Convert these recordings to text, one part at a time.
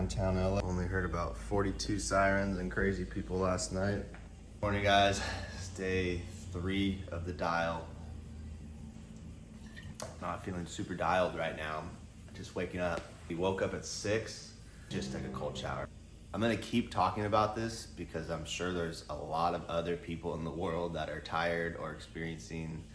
downtown LA. Only heard about 42 sirens and crazy people last night. Morning guys, it's day 3 of the dial. Not feeling super dialed right now. Just waking up. We woke up at 6, just took a cold shower. I'm gonna keep talking about this because I'm sure there's a lot of other people in the world that are tired or experiencing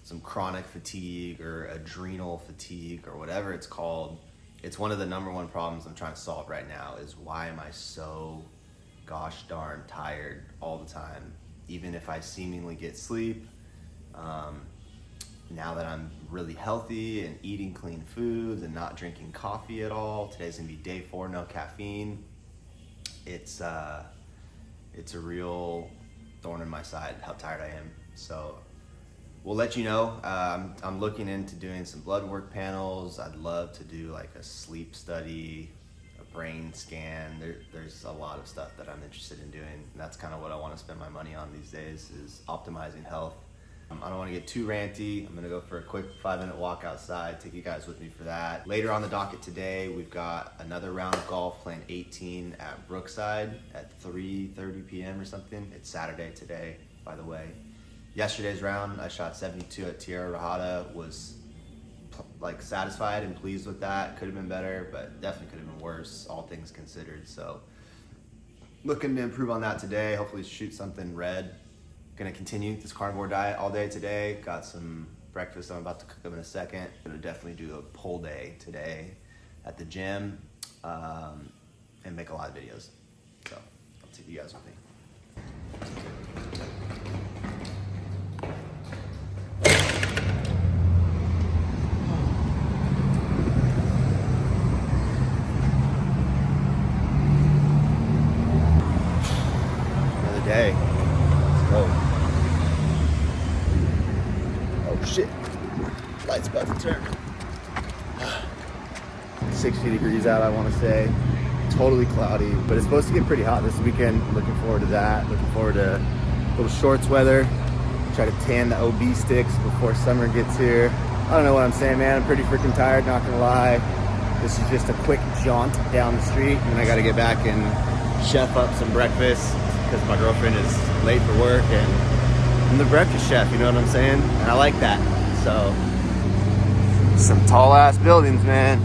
some chronic fatigue or adrenal fatigue or whatever it's called. It's one of the #1 problems I'm trying to solve right now is why am I so gosh darn tired all the time, even if I seemingly get sleep. Now that I'm really healthy and eating clean foods and not drinking coffee at all, today's gonna be day 4, no caffeine. It's a real thorn in my side how tired I am. So we'll let you know. I'm looking into doing some blood work panels. I'd love to do like a sleep study, a brain scan. There's a lot of stuff that I'm interested in doing. And that's kind of what I want to spend my money on these days is optimizing health. I don't want to get too ranty. I'm gonna go for a quick 5-minute walk outside, take you guys with me for that. Later on the docket today, we've got another round of golf, playing 18 at Brookside at 3:30 p.m. or something. It's Saturday today, by the way. Yesterday's round, I shot 72 at Tierra Rajada, was like satisfied and pleased with that. Could have been better, but definitely could have been worse, all things considered. So looking to improve on that today, hopefully shoot something red. Gonna continue this carnivore diet all day today. Got some breakfast I'm about to cook up in a second. Gonna definitely do a pull day today at the gym and make a lot of videos. So I'll take you guys with me. Another day. Let's go. Oh shit, light's about to turn. 60 degrees out, I want to say. Totally cloudy, but it's supposed to get pretty hot this weekend. Looking forward to that. Looking forward to little shorts weather. Try to tan the OB sticks before summer gets here. I don't know what I'm saying, man. I'm pretty freaking tired, not gonna lie. This is just a quick jaunt down the street, and I gotta get back and chef up some breakfast because my girlfriend is late for work, and I'm the breakfast chef, you know what I'm saying? And I like that. So, some tall ass buildings, man.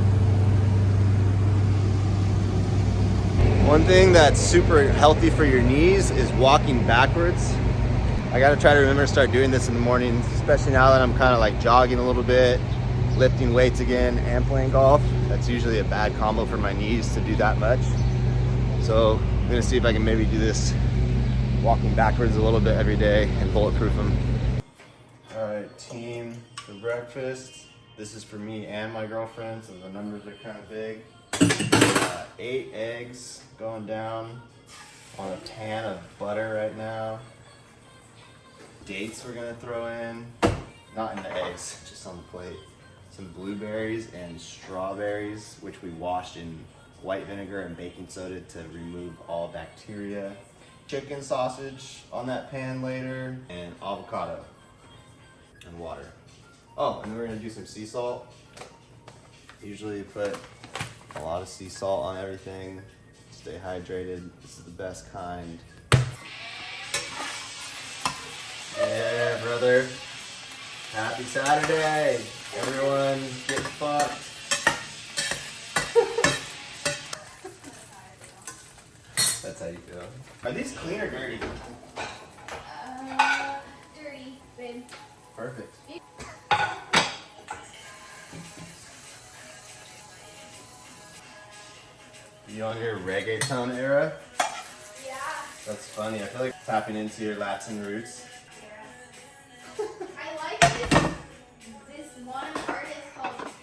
One thing that's super healthy for your knees is walking backwards. I gotta try to remember to start doing this in the mornings, especially now that I'm kind of like jogging a little bit, lifting weights again, and playing golf. That's usually a bad combo for my knees to do that much. So I'm gonna see if I can maybe do this walking backwards a little bit every day and bulletproof them. All right, team, for breakfast. This is for me and my girlfriend, so the numbers are kind of big. 8 eggs going down on a pan of butter right now. Dates we're gonna throw in, not in the eggs, just on the plate. Some blueberries and strawberries, which we washed in white vinegar and baking soda to remove all bacteria. Chicken sausage on that pan later, and avocado and water. Oh, and we're gonna do some sea salt. Usually put a lot of sea salt on everything. Stay hydrated. This is the best kind. Yeah, brother. Happy Saturday. Everyone get fucked. That's how you feel. Are these clean or dirty? Dirty, babe. Perfect. You on your reggaeton era? Yeah. That's funny. I feel like tapping into your Latin roots. Yeah. I like this one artist called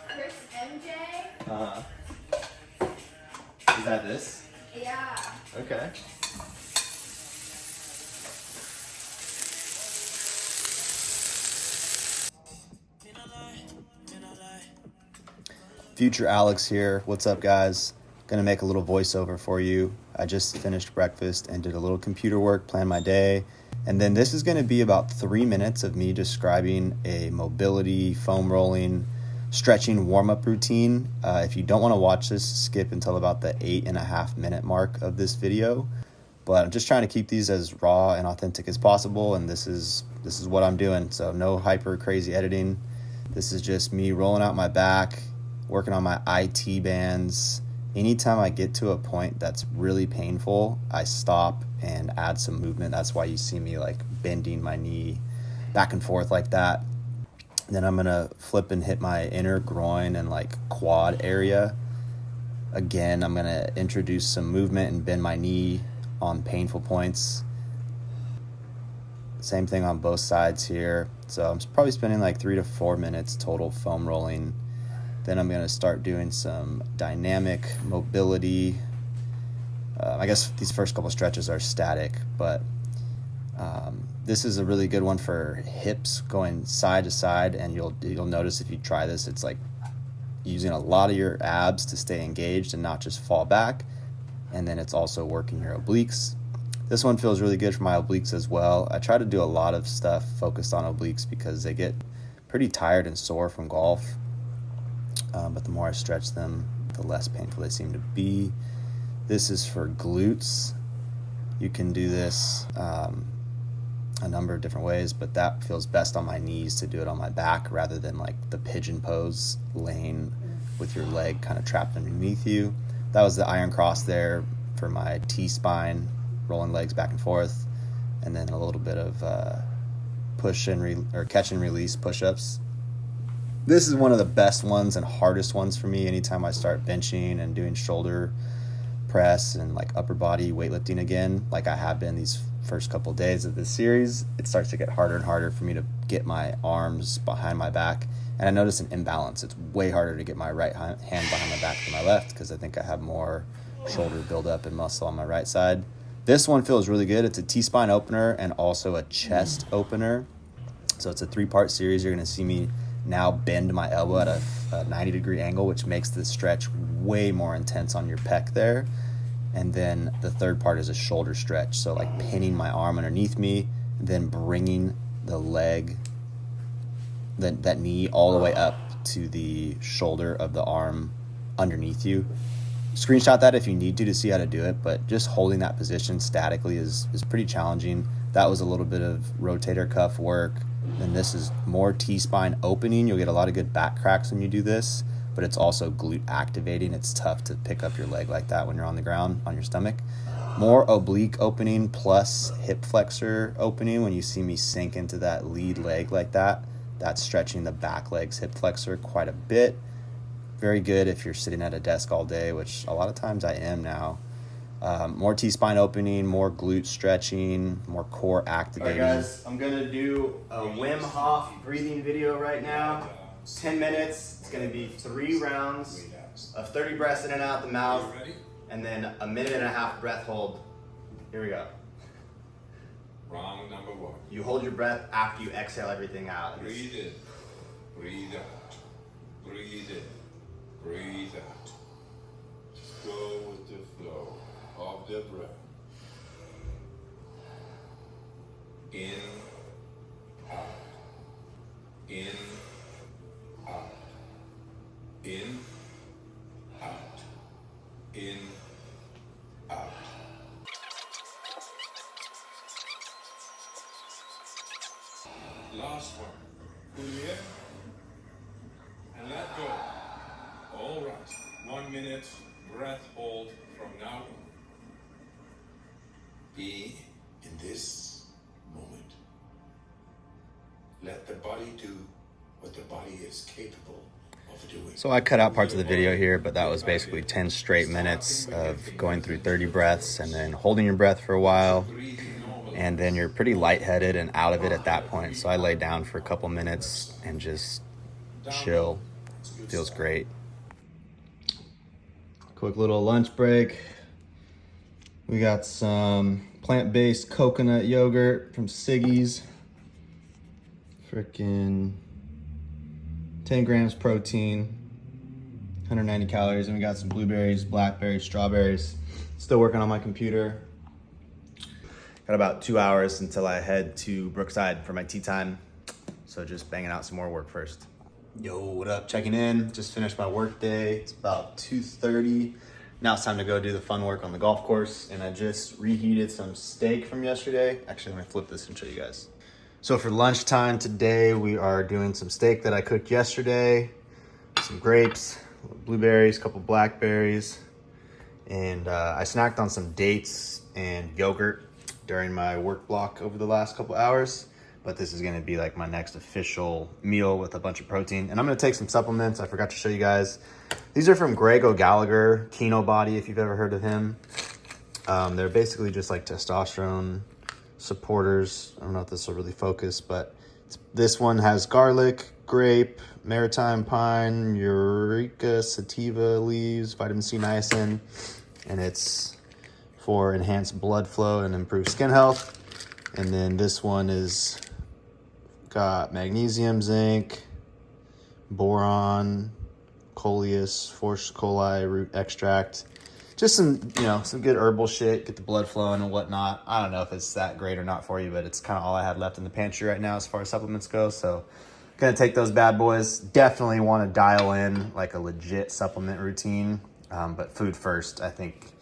Chris MJ. Is that this? Yeah. Okay. Future Alex here. What's up, guys? Gonna make a little voiceover for you. I just finished breakfast and did a little computer work, planned my day. And then this is gonna be about 3 minutes of me describing a mobility foam rolling stretching warm-up routine. If you don't want to watch this, skip until about the 8.5 minute mark of this video. But I'm just trying to keep these as raw and authentic as possible, and this is what I'm doing. So no hyper crazy editing. This is just me rolling out my back, working on my IT bands. Anytime I get to a point that's really painful, I stop and add some movement. That's why you see me like bending my knee back and forth like that. Then I'm gonna flip and hit my inner groin and like quad area. Again, I'm gonna introduce some movement and bend my knee on painful points. Same thing on both sides here. So I'm probably spending like 3 to 4 minutes total foam rolling. Then I'm gonna start doing some dynamic mobility. I guess these first couple stretches are static, but this is a really good one for hips going side to side. And you'll notice if you try this, it's like using a lot of your abs to stay engaged and not just fall back. And then it's also working your obliques. This one feels really good for my obliques as well. I try to do a lot of stuff focused on obliques because they get pretty tired and sore from golf. But the more I stretch them, the less painful they seem to be. This is for glutes. You can do this a number of different ways, but that feels best on my knees to do it on my back rather than like the pigeon pose, laying with your leg kind of trapped underneath you. That was the iron cross there for my T-spine, rolling legs back and forth, and then a little bit of push and catch and release push-ups. This is one of the best ones and hardest ones for me. Anytime I start benching and doing shoulder press and like upper body weightlifting again, like I have been these first couple days of this series, it starts to get harder and harder for me to get my arms behind my back. And I notice an imbalance. It's way harder to get my right hand behind my back than my left because I think I have more shoulder buildup and muscle on my right side. This one feels really good. It's a T-spine opener and also a chest opener. So it's a 3-part series. You're going to see me now bend my elbow at a 90-degree angle, which makes the stretch way more intense on your pec there. And then the third part is a shoulder stretch. So like pinning my arm underneath me, then bringing the leg, that knee all the way up to the shoulder of the arm underneath you. Screenshot that if you need to see how to do it, but just holding that position statically is pretty challenging. That was a little bit of rotator cuff work. And this is more T-spine opening. You'll get a lot of good back cracks when you do this, but it's also glute activating. It's tough to pick up your leg like that when you're on the ground on your stomach. More oblique opening plus hip flexor opening. When you see me sink into that lead leg like that, that's stretching the back leg's hip flexor quite a bit. Very good if you're sitting at a desk all day, which a lot of times I am now. More T-spine opening, more glute stretching, more core activating. All right, guys, I'm going to do a Wim Hof breathing video right now. 10 minutes. It's going to be 3 rounds of 30 breaths in and out the mouth, and then a 1.5 minute breath hold. Here we go. Round number 1. You hold your breath after you exhale everything out. Breathe in, breathe out, breathe in, breathe out. Just go with the flow of the breath. In, out, in, out, in, out, in, out. Last one. Pull in and let go. All right. 1 minute breath hold from now on. Be in this moment. Let the body do what the body is capable of doing. So I cut out parts of the video here, but that was basically 10 straight minutes of going through 30 breaths and then holding your breath for a while. And then you're pretty lightheaded and out of it at that point. So I lay down for a couple minutes and just chill. Feels great. Quick little lunch break. We got some plant-based coconut yogurt from Siggy's. Freaking 10 grams protein, 190 calories. And we got some blueberries, blackberries, strawberries. Still working on my computer. Got about 2 hours until I head to Brookside for my tea time. So just banging out some more work first. Yo, what up? Checking in. Just finished my work day. It's about 2:30. Now it's time to go do the fun work on the golf course. And I just reheated some steak from yesterday. Actually, I'm gonna flip this and show you guys. So for lunchtime today, we are doing some steak that I cooked yesterday. Some grapes, blueberries, a couple blackberries. And I snacked on some dates and yogurt during my work block over the last couple hours. But this is gonna be like my next official meal with a bunch of protein. And I'm gonna take some supplements. I forgot to show you guys. These are from Greg O'Gallagher, Keno Body, if you've ever heard of him. They're basically just like testosterone supporters. I don't know if this will really focus, but this one has garlic, grape, maritime pine, eureka sativa leaves, vitamin C, niacin, and it's for enhanced blood flow and improved skin health. And then this one is got magnesium, zinc, boron, coleus, force coli, root extract. Just some, some good herbal shit, get the blood flowing and whatnot. I don't know if it's that great or not for you, but it's kind of all I had left in the pantry right now as far as supplements go. So gonna take those bad boys. Definitely want to dial in like a legit supplement routine, but food first. I think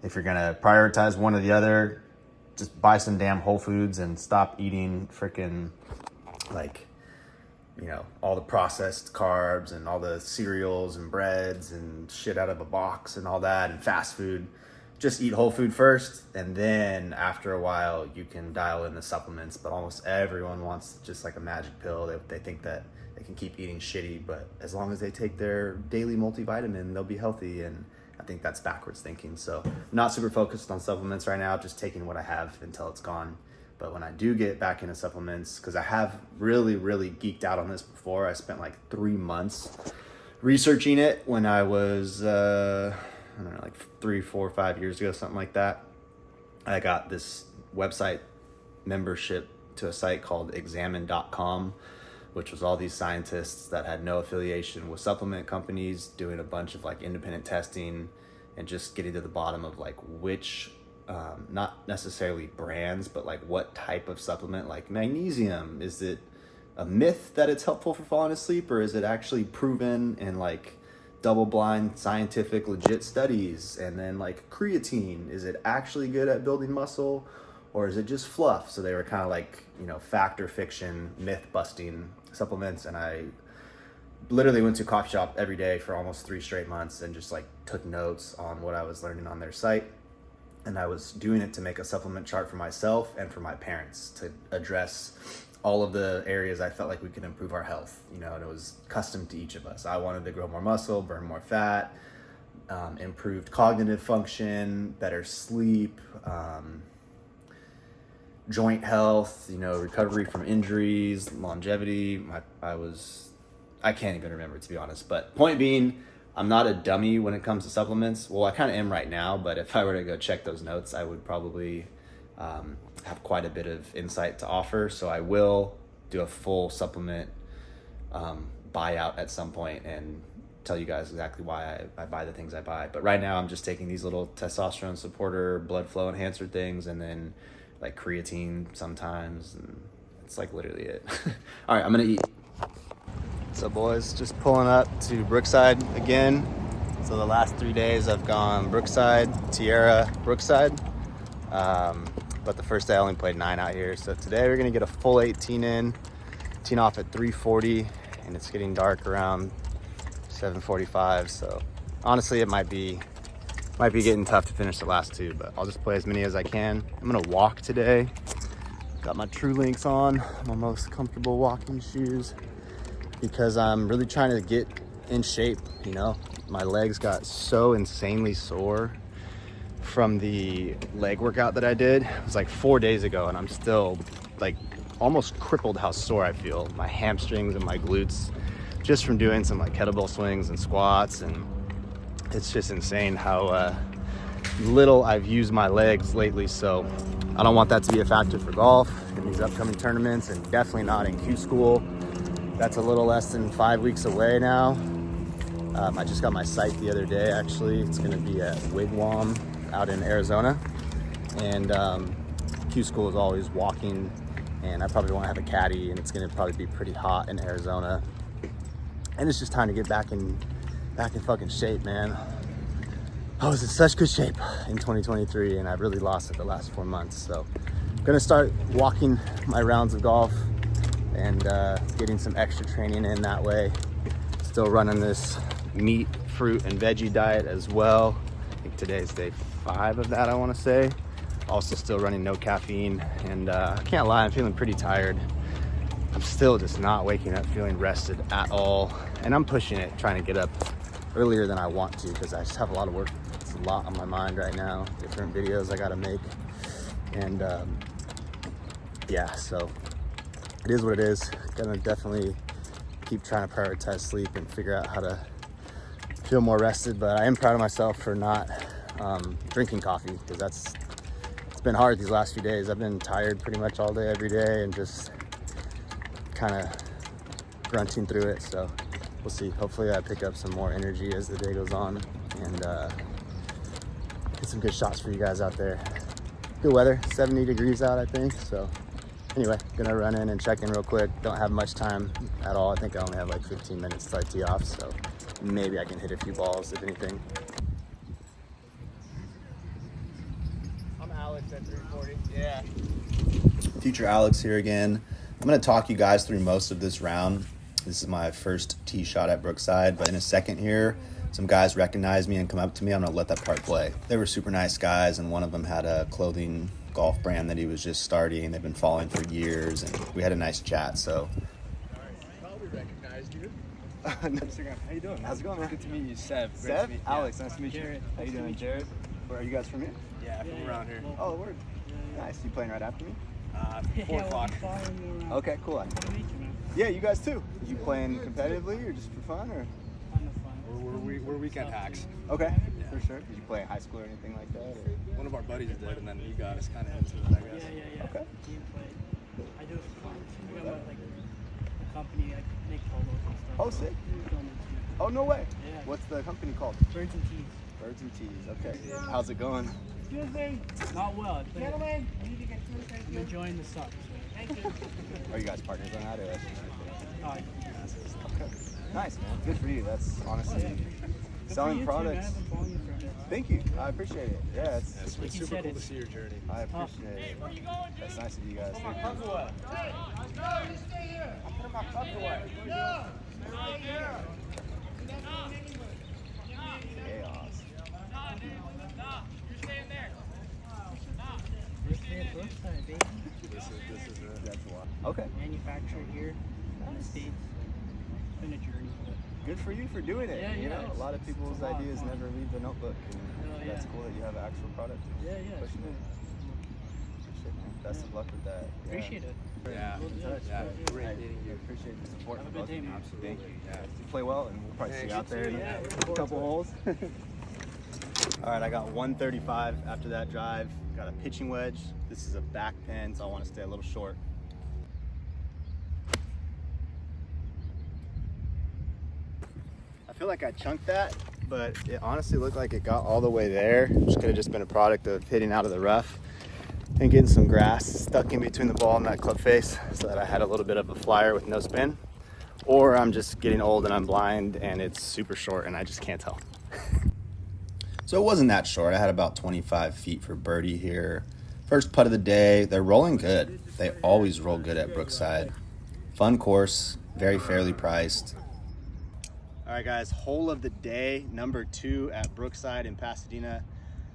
if you're gonna prioritize one or the other, just buy some damn Whole Foods and stop eating freaking all the processed carbs and all the cereals and breads and shit out of a box and all that and fast food. Just eat whole food first, and then after a while you can dial in the supplements. But almost everyone wants just like a magic pill. They think that they can keep eating shitty, but as long as they take their daily multivitamin, they'll be healthy. And I think that's backwards thinking. So I'm not super focused on supplements right now, just taking what I have until it's gone. But when I do get back into supplements, because I have really, really geeked out on this before. I spent like 3 months researching it when I was, like 3, 4, 5 years ago, something like that. I got this website membership to a site called examine.com, which was all these scientists that had no affiliation with supplement companies doing a bunch of like independent testing and just getting to the bottom of like which not necessarily brands, but like what type of supplement, like magnesium, is it a myth that it's helpful for falling asleep, or is it actually proven in like double-blind scientific legit studies? And then like creatine, is it actually good at building muscle, or is it just fluff? So they were kind of like, fact or fiction, myth busting supplements. And I literally went to a coffee shop every day for almost 3 straight months and just like took notes on what I was learning on their site. And I was doing it to make a supplement chart for myself and for my parents to address all of the areas I felt like we could improve our health, and it was custom to each of us. I wanted to grow more muscle, burn more fat, improved cognitive function, better sleep, joint health, recovery from injuries, longevity. I can't even remember, to be honest. But point being, I'm not a dummy when it comes to supplements. Well, I kind of am right now, but if I were to go check those notes, I would probably have quite a bit of insight to offer. So I will do a full supplement buyout at some point and tell you guys exactly why I buy the things I buy. But right now I'm just taking these little testosterone supporter, blood flow enhancer things, and then like creatine sometimes. And it's like literally it. All right, I'm going to eat. So boys, just pulling up to Brookside again. So the last 3 days I've gone Brookside, Tierra, Brookside. But the first day I only played 9 out here. So today we're gonna get a full 18 in, tee off at 3:40, and it's getting dark around 7:45. So honestly, it might be getting tough to finish the last 2, but I'll just play as many as I can. I'm gonna walk today. Got my True Links on, my most comfortable walking shoes, because I'm really trying to get in shape. My legs got so insanely sore from the leg workout that I did. It was like 4 days ago, and I'm still like almost crippled how sore I feel. My hamstrings and my glutes, just from doing some like kettlebell swings and squats. And it's just insane how little I've used my legs lately. So I don't want that to be a factor for golf in these upcoming tournaments, and definitely not in Q School. That's a little less than 5 weeks away now. I just got my site the other day, actually. It's gonna be at Wigwam out in Arizona. And Q School is always walking, and I probably won't have a caddy, and it's gonna probably be pretty hot in Arizona. And it's just time to get back in fucking shape, man. I was in such good shape in 2023, and I've really lost it the last 4 months. So I'm gonna start walking my rounds of golf and getting some extra training in that way. Still running this meat, fruit, and veggie diet as well. I think today's day 5 of that, I wanna say. Also still running no caffeine, and I can't lie, I'm feeling pretty tired. I'm still just not waking up feeling rested at all. And I'm pushing it, trying to get up earlier than I want to, because I just have a lot of work. It's a lot on my mind right now, different videos I gotta make. And yeah, so it is what it is. Gonna definitely keep trying to prioritize sleep and figure out how to feel more rested. But I am proud of myself for not drinking coffee, because it's been hard these last few days. I've been tired pretty much all day, every day, and just kind of grunting through it. So we'll see. Hopefully I pick up some more energy as the day goes on, and get some good shots for you guys out there. Good weather, 70 degrees out, I think. So anyway, gonna run in and check in real quick. Don't have much time at all. I think I only have like 15 minutes till I tee off, so maybe I can hit a few balls, if anything. I'm Alex at 340. Yeah. Future Alex here again. I'm going to talk you guys through most of this round. This is my first tee shot at Brookside, but in a second here, some guys recognize me and come up to me. I'm going to let that part play. They were super nice guys, and one of them had a clothing golf brand that he was just starting. They've been following for years, and we had a nice chat. So, Probably recognized you. Instagram. How you doing? How's it going, man? Good to meet you, Seb. Great Seb? to meet you. Alex, nice to meet you. Jared. How you doing, Jared? Where are you guys from here? Yeah, from around here. Oh, word. Nice. You playing right after me? 4 o'clock. Okay, cool. Yeah, you guys too. You playing competitively or just for fun, or? We're weekend hacks. Okay, Yeah. for sure. Did you play in high school or anything like that? Or? One of our buddies did, and then he got us kind of into it, I guess. Yeah. Okay. Gameplay. I do it for fun. We got like a company, like make polos and stuff. Oh, sick. We film it too. Oh, no way. Yeah. What's the company called? Birds and Tees. Birds and Tees. Okay. How's it going? Not well. Gentlemen, I'm enjoying the suck. Are you guys partners on that, or? Oh, Okay. Nice, man. Good for you. That's honestly selling products. Thank you. I appreciate it. Yeah, it's It's Like you super said, cool to it's- see your journey. I appreciate it. That's nice of you guys. Thank you. Chaos. First day at Brookside, baby. This is That's a lot. Okay. Manufactured here in the States. It's been a journey. But Good for you for doing it. Yeah, you yeah, know, it's- a lot of people's it's a lot of ideas fun. never leave the notebook, and Oh, that's yeah. cool that you have an actual product. yeah. Pushing it. Shit, man. Best of luck with that. Yeah. Appreciate it. Yeah. We'll do it. Yeah. I Great meeting you. appreciate the support. Have a from good day, both of you. man. Thank you. Yeah. You play well, and we'll probably see you out Thanks, there you in too. Yeah, a couple holes. All right, I got 135 after that drive. Got a pitching wedge. This is a back pin, so I want to stay a little short. I feel like I chunked that, but it honestly looked like it got all the way there, which could have just been a product of hitting out of the rough and getting some grass stuck in between the ball and that club face, so that I had a little bit of a flyer with no spin. Or I'm just getting old and I'm blind and it's super short and I just can't tell. So it wasn't that short. I had about 25 feet for birdie here. First putt of the day. They're rolling good. They always roll good at Brookside. Fun course, very fairly priced. All right, guys, hole of the day, number 2 at Brookside in Pasadena.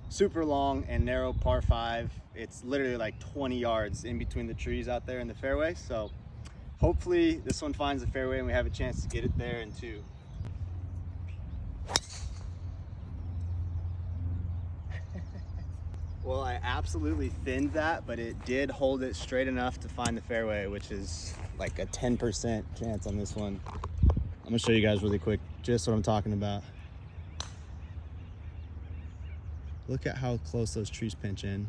Super long and narrow par 5. It's literally like 20 yards in between the trees out there in the fairway. So hopefully this one finds the fairway and we have a chance to get it there in 2. Well, I absolutely thinned that, but it did hold it straight enough to find the fairway, which is like a 10% chance on this one. I'm gonna show you guys really quick just what I'm talking about. Look at how close those trees pinch in.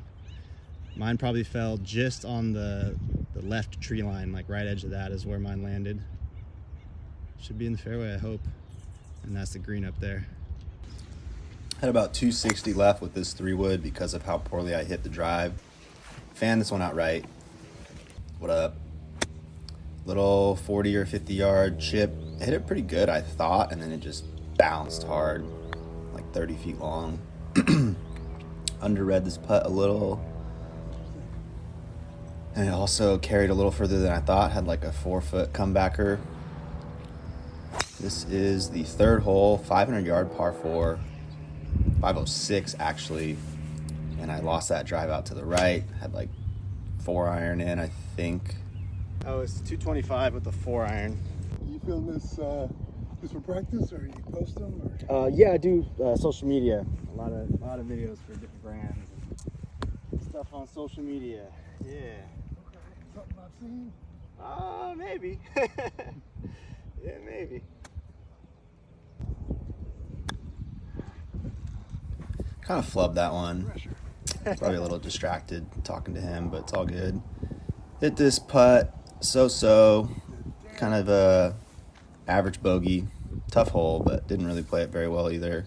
Mine probably fell just on the left tree line, like right edge of that is where mine landed. Should be in the fairway, I hope. And that's the green up there. Had about 260 left with this 3-wood because of how poorly I hit the drive. Fanned this one out right. What up? Little 40 or 50 yard chip. Hit it pretty good, I thought, and then it just bounced hard, like 30 feet long. Underread this putt a little. And it also carried a little further than I thought, had like a 4-foot comebacker. This is the third hole, 500 yard par 4, 506 actually. And I lost that drive out to the right, had like 4 iron in, I think. I was 225 with the 4 iron. You film this just for practice, or you post them? Or? Yeah, I do social media. A lot of videos for different brands. Stuff on social media. Yeah. Okay, something I've seen. Maybe. Yeah, maybe. Kind of flubbed that one. Probably a little distracted talking to him, but it's all good. Hit this putt, so. Kind of a average bogey. Tough hole, but didn't really play it very well either.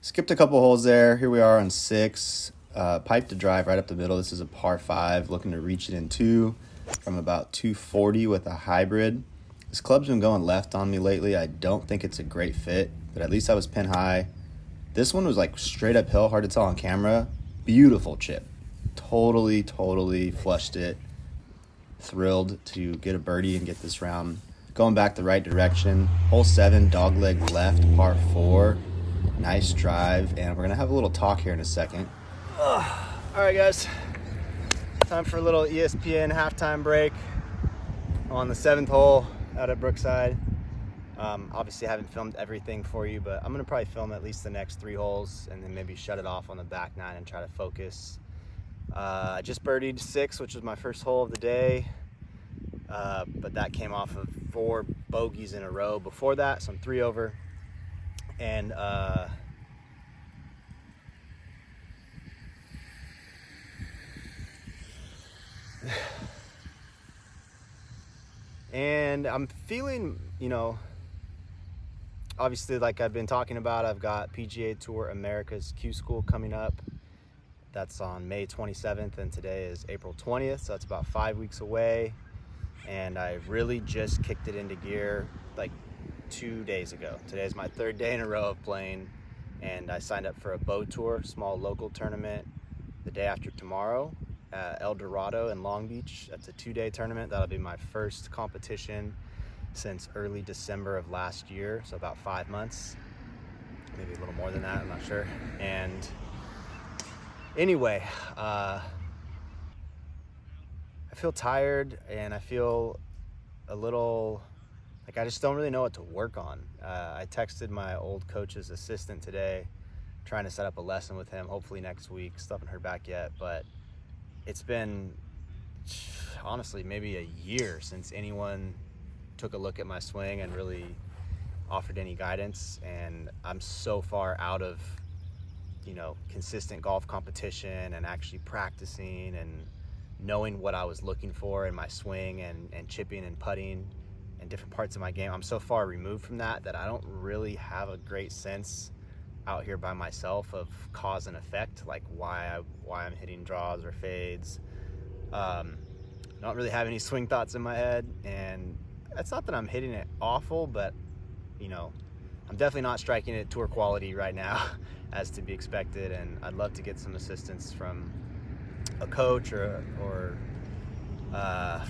Skipped a couple holes there. Here we are on 6. Piped a drive right up the middle. This is a par 5, looking to reach it in 2 from about 240 with a hybrid. This club's been going left on me lately. I don't think it's a great fit, but at least I was pin high. This one was like straight uphill, hard to tell on camera. Beautiful chip. Totally flushed it. Thrilled to get a birdie and get this round going back the right direction. Hole 7, dogleg left, par 4. Nice drive, and we're gonna have a little talk here in a second. All right, guys. Time for a little ESPN halftime break on the 7th hole out at Brookside. Obviously, I haven't filmed everything for you, but I'm gonna probably film at least the next 3 holes and then maybe shut it off on the back 9 and try to focus. I just birdied 6, which was my first hole of the day, but that came off of 4 bogeys in a row before that, so I'm 3 over. And and I'm feeling, obviously, like I've been talking about, I've got PGA Tour America's Q School coming up. That's on May 27th, and today is April 20th, so that's about 5 weeks away. And I really just kicked it into gear like 2 days ago. Today's my 3rd day in a row of playing, and I signed up for a bow tour, small local tournament, the day after tomorrow at El Dorado in Long Beach. That's a 2-day tournament. That'll be my first competition since early December of last year, so about 5 months, maybe a little more than that, I'm not sure. And anyway, I feel tired, and I feel a little like I just don't really know what to work on. I texted my old coach's assistant today, trying to set up a lesson with him, hopefully next week. Still haven't heard back yet, but it's been, honestly, maybe a year since anyone took a look at my swing and really offered any guidance, and I'm so far out of consistent golf competition and actually practicing and knowing what I was looking for in my swing and chipping and putting and different parts of my game. I'm so far removed from that I don't really have a great sense out here by myself of cause and effect, like why I'm hitting draws or fades. Don't really have any swing thoughts in my head, and it's not that I'm hitting it awful, but I'm definitely not striking it tour quality right now as to be expected, and I'd love to get some assistance from a coach or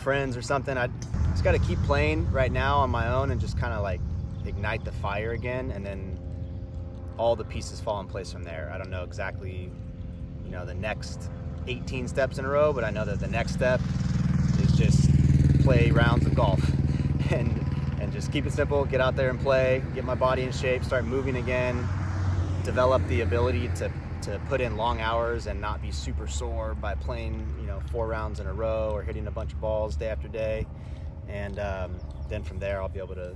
friends or something. I just got to keep playing right now on my own and just kind of like ignite the fire again, and then all the pieces fall in place from there. I don't know exactly, the next 18 steps in a row, but I know that the next step is just play rounds of golf and just keep it simple, get out there and play, get my body in shape, start moving again, develop the ability to put in long hours and not be super sore by playing 4 rounds in a row or hitting a bunch of balls day after day. And then from there I'll be able to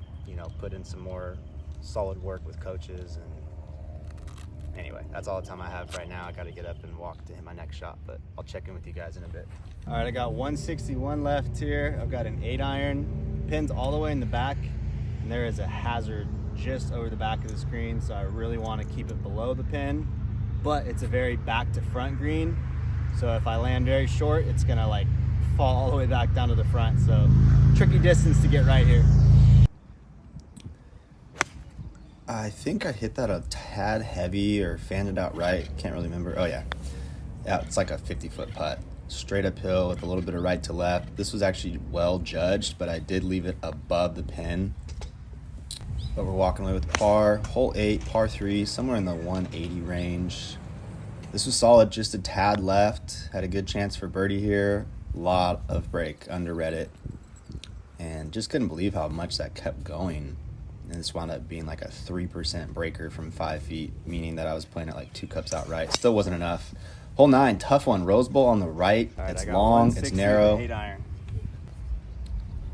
put in some more solid work with coaches. And anyway, that's all the time I have right now. I got to get up and walk to hit my next shot, but I'll check in with you guys in a bit. All right, I got 161 left here. I've got an 8 iron. Pin's all the way in the back, and there is a hazard just over the back of the screen, so I really want to keep it below the pin, but it's a very back to front green, so if I land very short, it's gonna like fall all the way back down to the front. So tricky distance to get right here. I think I hit that a tad heavy or fanned it out right. Can't really remember. Oh yeah. Yeah, it's like a 50-foot putt. Straight uphill with a little bit of right to left. This was actually well judged, but I did leave it above the pin. But we're walking away with par. Hole 8, par 3, somewhere in the 180 range. This was solid, just a tad left. Had a good chance for birdie here. Lot of break, underread it. And just couldn't believe how much that kept going. And this wound up being like a 3% breaker from 5 feet, meaning that I was playing it like 2 cups outright. Still wasn't enough. Hole 9, tough one. Rose Bowl on the right. All right, It's I got long, 160 it's narrow. 8 iron.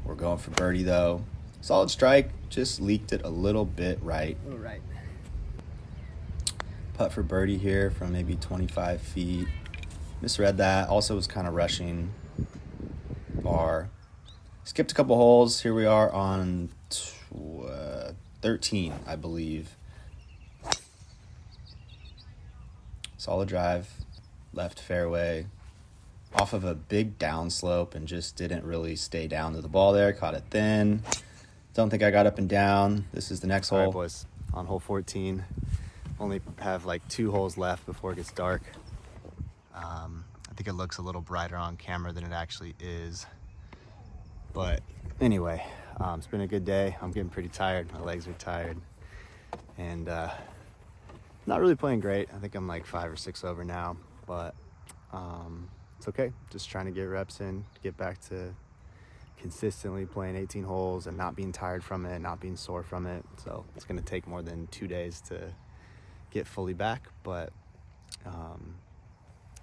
We're going for birdie though. Solid strike, just leaked it a little bit right. All right. Putt for birdie here from maybe 25 feet. Misread that. Also was kind of rushing. Par. Skipped a couple holes. Here we are on 13, I believe. Solid drive. Left fairway. Off of a big downslope and just didn't really stay down to the ball there. Caught it thin. Don't think I got up and down. This is the next All hole. right, boys. On hole 14. Only have like 2 holes left before it gets dark. I think it looks a little brighter on camera than it actually is. But anyway, it's been a good day. I'm getting pretty tired. My legs are tired. And not really playing great. I think I'm like 5 or 6 over now. But it's okay. Just trying to get reps in, get back to consistently playing 18 holes and not being tired from it, not being sore from it. So it's going to take more than 2 days to get fully back. But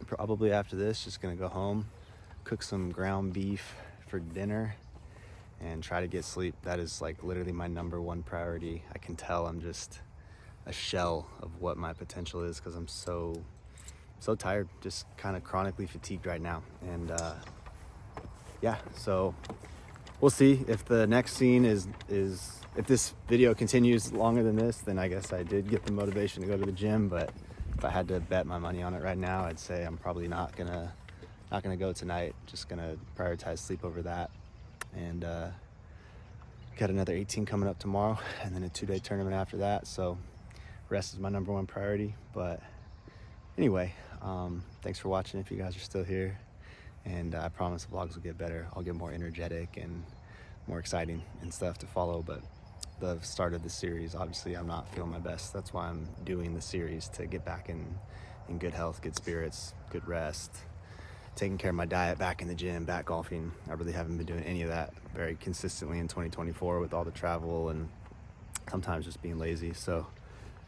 probably after this, just going to go home, cook some ground beef for dinner, and try to get sleep. That is like literally my #1 priority. I can tell I'm just a shell of what my potential is because I'm so tired, just kind of chronically fatigued right now. And yeah, so we'll see if the next scene is if this video continues longer than this, then I guess I did get the motivation to go to the gym. But if I had to bet my money on it right now, I'd say I'm probably not gonna go tonight. Just gonna prioritize sleep over that. And got another 18 coming up tomorrow, and then a 2-day tournament after that. So rest is my #1 priority. But anyway, thanks for watching if you guys are still here. And I promise the vlogs will get better. I'll get more energetic and more exciting and stuff to follow. But the start of the series, obviously I'm not feeling my best. That's why I'm doing the series, to get back in good health, good spirits, good rest, taking care of my diet, back in the gym, back golfing. I really haven't been doing any of that very consistently in 2024 with all the travel and sometimes just being lazy. So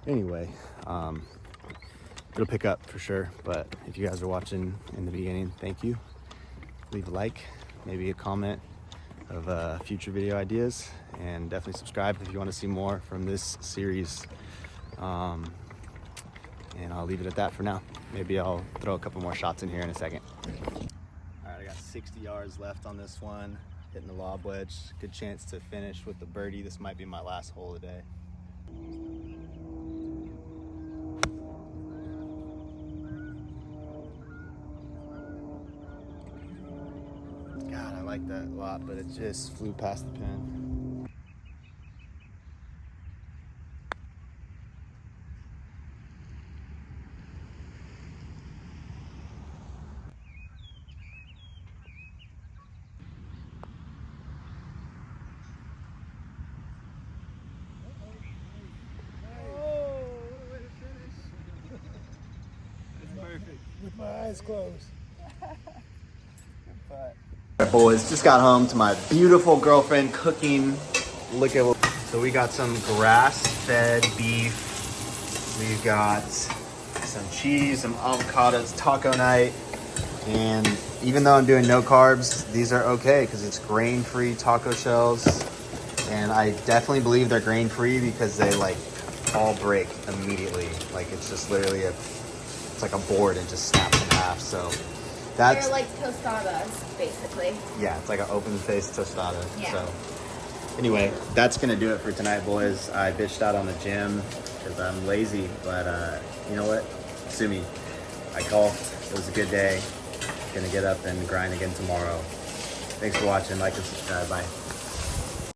anyway, it'll pick up for sure. But if you guys are watching in the beginning, thank you. Leave a like, maybe a comment of future video ideas, and definitely subscribe if you want to see more from this series. And I'll leave it at that for now. Maybe I'll throw a couple more shots in here in a second. All right, I got 60 yards left on this one, hitting the lob wedge. Good chance to finish with the birdie. This might be my last hole of the day. God, I like that a lot, but it just flew past the pin. With my eyes closed. Alright, boys, just got home to my beautiful girlfriend cooking. Look at what. So we got some grass-fed beef. We've got some cheese, some avocados, taco night. And even though I'm doing no carbs, these are okay because it's grain-free taco shells. And I definitely believe they're grain-free because they like all break immediately. Like it's just literally it's like a board and just snaps in half. So that's, They're like tostadas, basically. yeah, it's like an open-faced tostada. Yeah. So anyway, that's gonna do it for tonight, boys. I bitched out on the gym because I'm lazy, but you know what? Sue me. I golfed. It was a good day. Gonna get up and grind again tomorrow. Thanks for watching. Like and subscribe. Bye.